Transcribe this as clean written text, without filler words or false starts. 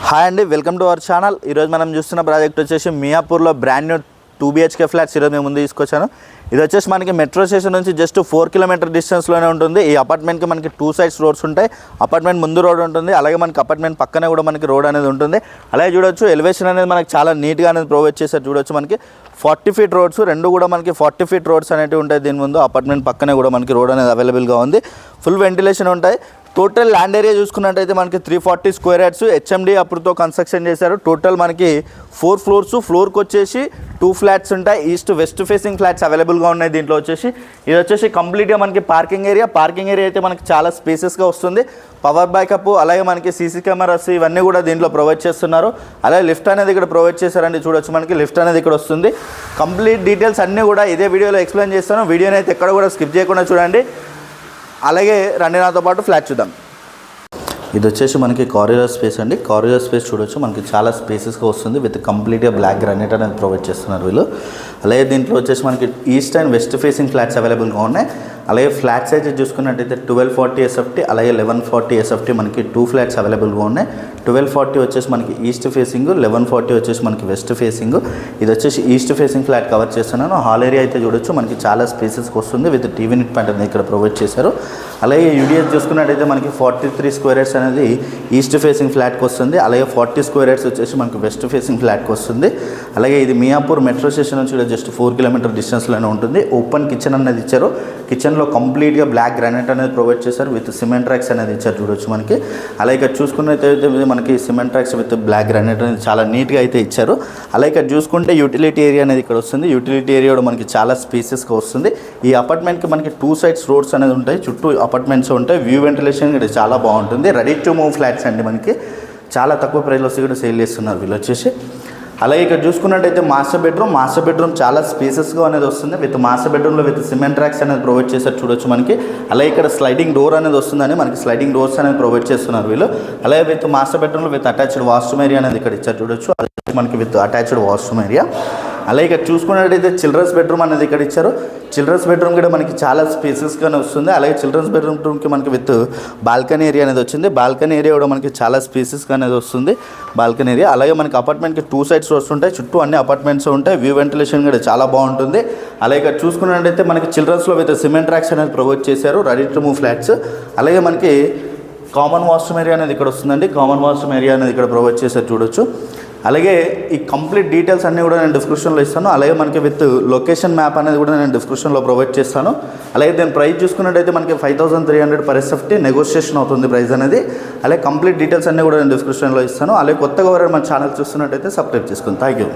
Hi అండి, welcome to our channel. ఈరోజు మనం చూస్తున్న ప్రాజెక్ట్ వచ్చేసి మియాపూర్లో బ్రాండ్ న్యూ 2 BHK ఫ్లాట్స్ ఈరోజు మేము ముందు తీసుకొచ్చాను. ఇది వచ్చేసి మనకి మెట్రో స్టేషన్ నుంచి జస్ట్ 4 కిలోమీటర్ డిస్టెన్స్లోనే ఉంటుంది. ఈ అపార్ట్మెంట్కి మనకి 2 సైడ్స్ రోడ్స్ ఉంటాయి. అపార్ట్మెంట్ ముందు రోడ్ ఉంటుంది, అలాగే మనకి అపార్ట్మెంట్ పక్కనే కూడా మనకి రోడ్ అనేది ఉంటుంది. అలాగే చూడొచ్చు ఎలివేషన్ అనేది మనకి చాలా నీట్గా అనేది ప్రొవైడ్ చేశారు. చూడొచ్చు మనకి 40 ఫీట్ రోడ్స్, రెండు కూడా మనకి 40 ఫీట్ రోడ్స్ అనేవి ఉంటాయి. దీని ముందు అపార్ట్మెంట్ పక్కనే కూడా మనకి రోడ్ అనేది అవైలబుల్గా ఉంది. ఫుల్ వెంటిలేషన్ ఉంటాయి. టోటల్ ల్యాండ్ ఏరియా చూసుకున్నట్టయితే మనకి 340 స్క్వేర్ యార్డ్స్ హెచ్ఎండి అప్పుడుతో కన్స్ట్రక్షన్ చేశారు. టోటల్ మనకి 4 ఫ్లోర్స్, ఫ్లోర్కి వచ్చేసి 2 ఫ్లాట్స్ ఉంటాయి. ఈస్ట్ వెస్ట్ ఫేసింగ్ ఫ్లాట్స్ అవైలబుల్గా ఉన్నాయి. దీంట్లో వచ్చేసి ఇది వచ్చేసి కంప్లీట్గా మనకి పార్కింగ్ ఏరియా అయితే మనకి చాలా స్పేసెస్గా వస్తుంది. పవర్ బ్యాకప్, అలాగే మనకి సీసీ కెమెరాస్ ఇవన్నీ కూడా దీంట్లో ప్రొవైడ్ చేస్తున్నారు. అలాగే లిఫ్ట్ అనేది ఇక్కడ ప్రొవైడ్ చేశారండి. చూడొచ్చు మనకి లిఫ్ట్ అనేది ఇక్కడ వస్తుంది. కంప్లీట్ డీటెయిల్స్ అన్నీ కూడా ఇదే వీడియోలో ఎక్స్ప్లెయిన్ చేస్తాను. వీడియోని అయితే ఎక్కడ కూడా స్కిప్ చేయకుండా చూడండి. అలాగే రండి నాతో పాటు ఫ్లాట్ చూద్దాం. ఇది వచ్చేసి మనకి కారిడార్ స్పేస్ అండి. కారిడార్ స్పేస్ చూడొచ్చు మనకి చాలా స్పేసెస్గా వస్తుంది. విత్ కంప్లీట్గా బ్లాక్ గ్రానైట్ అనేది ప్రొవైడ్ చేస్తున్నారు వీళ్ళు. అలాగే దీంట్లో వచ్చేసి మనకి east and west facing flats అవైలబుల్గా ఉన్నాయి. అలాగే ఫ్లాట్ సైజ్ చూసుకున్నట్టయితే 1240 SFT, అలాగే 1140 SFT మనకి 2 ఫ్లాట్స్ అవైలబుల్గా ఉన్నాయి. 1240 వచ్చేసి మనకి ఈస్ట్ ఫేసింగ్, 1140 వచ్చేసి మనకి వెస్ట్ ఫేసింగ్. ఇది వచ్చేసి ఈస్ట్ ఫేసింగ్ ఫ్లాట్ కవర్ చేస్తున్నాను. హాల్ ఏరియా అయితే చూడొచ్చు మనకి చాలా స్పేసెస్కి వస్తుంది. విత్ టీవీ యూనిట్ పాయింట్ అనేది ఇక్కడ ప్రొవైడ్ చేశారు. అలాగే యూడిఎస్ చూసుకున్నట్టయితే మనకి 43 స్క్వేర్ యార్డ్స్ అనేది ఈస్ట్ ఫేసింగ్ ఫ్లాట్కి వస్తుంది. అలాగే 40 స్క్వేర్ యార్డ్స్ వచ్చేసి మనకి వెస్ట్ ఫేసింగ్ ఫ్లాట్కి వస్తుంది. అలాగే ఇది మియాపూర్ మెట్రో స్టేషన్ నుంచి జస్ట్ 4 కిలోమీటర్ డిస్టెన్స్లోనే ఉంటుంది. ఓపెన్ కిచెన్ అనేది ఇచ్చారు. కిచెన్లో కంప్లీట్గా బ్లాక్ గ్రానైట్ అనేది ప్రొవైడ్ చేశారు. విత్ సిమెంట్ ట్రాక్స్ అనేది ఇచ్చారు. చూడొచ్చు మనకి. అలాగే ఇక్కడ చూసుకున్నట్టయితే మనకి cement tracks with black granite అనేది చాలా నీట్గా అయితే ఇచ్చారు. అలాగే ఇక్కడ చూసుకుంటే యూటిలిటీ ఏరియా అనేది ఇక్కడ వస్తుంది. యూటిలిటీ ఏరియా కూడా మనకి చాలా స్పేసెస్గా వస్తుంది. ఈ అపార్ట్మెంట్కి మనకి 2 సైడ్స్ రోడ్స్ అనేది ఉంటాయి. చుట్టూ అపార్ట్మెంట్స్ ఉంటాయి. వ్యూ వెంటిలేషన్ ఇక్కడ చాలా బాగుంటుంది. రెడీ టు మూవ్ ఫ్లాట్స్ అండి. మనకి చాలా తక్కువ ప్రైస్లో కూడా సేల్ చేస్తున్నారు వీళ్ళు వచ్చేసి. అలాగే ఇక్కడ చూసుకున్నట్టయితే మాస్టర్ బెడ్రూమ్ చాలా స్పేసెస్గా అనేది వస్తుంది. విత్ మాస్టర్ బెడ్రూమ్లో విత్ సిమెంట్ ట్రాక్స్ అనేది ప్రొవైడ్ చేశారు. చూడొచ్చు మనకి. అలాగే ఇక్కడ స్లైడింగ్ డోర్ అనేది వస్తుందని మనకి స్లైడింగ్ డోర్స్ అనేది ప్రొవైడ్ చేస్తున్నారు వీళ్ళు. అలాగే విత్ మాస్టర్ బెడ్రూమ్లో విత్ అటాచ్డ్ వాష్రూమ్ ఏరియా అనేది ఇక్కడ ఇచ్చారు. చూడొచ్చు మనకి విత్ అటాచ్డ్ వాష్రూమ్ ఏరియా. అలాగే ఇక్కడ చూసుకున్నట్టయితే చిల్డ్రన్స్ బెడ్రూమ్ అనేది ఇక్కడ ఇచ్చారు. చిల్డ్రన్స్ బెడ్రూమ్ కూడా మనకి చాలా స్పేసెస్గానే వస్తుంది. అలాగే చిల్డ్రన్స్ బెడ్రూమ్కి మనకి విత్ బాల్కనీ ఏరియా అనేది వచ్చింది. బాల్కనీ ఏరియా కూడా మనకి చాలా స్పేసెస్గా అనేది వస్తుంది. Balcony area. అలాగే మనకి అపార్ట్మెంట్కి 2 సైడ్స్ వస్తుంటాయి. చుట్టూ అన్ని అపార్ట్మెంట్స్ ఉంటాయి. వ్యూ వెంటిలేషన్ కూడా చాలా బాగుంటుంది. అలాగే ఇక్కడ చూసుకున్నట్టయితే మనకి చిల్డ్రన్స్లో విత్ సిమెంట్ ట్రాక్స్ అనేది ప్రొవైడ్ చేశారు. Ready to move flats. అలాగే మనకి కామన్ వాష్రూమ్ ఏరియా అనేది ఇక్కడ వస్తుందండి. కామన్ వాష్రూమ్ ఏరియా అనేది ఇక్కడ ప్రొవైడ్ చేశారు. చూడొచ్చు. అలాగే ఈ కంప్లీట్ డీటెయిల్స్ అన్నీ కూడా నేను డిస్క్రిప్షన్లో ఇస్తాను. అలాగే మనకి విత్ లొకేషన్ మ్యాప్ అనేది కూడా నేను డిస్క్రిప్షన్లో ప్రొవైడ్ చేస్తాను. అలాగే దీని ప్రైస్ చూసుకున్నట్టయితే మనకి 5300 per SFT నెగోషియేషన్ అవుతుంది ప్రైస్ అనేది. అలాగే కంప్లీట్ డీటెయిల్స్ అన్నీ కూడా నేను డిస్క్రిప్షన్లో ఇస్తాను. అలాగే కొత్తగా ఎవరైనా మన ఛానల్ చూస్తున్నట్టయితే సబ్స్క్రైబ్ చేసుకోండి. Thank you.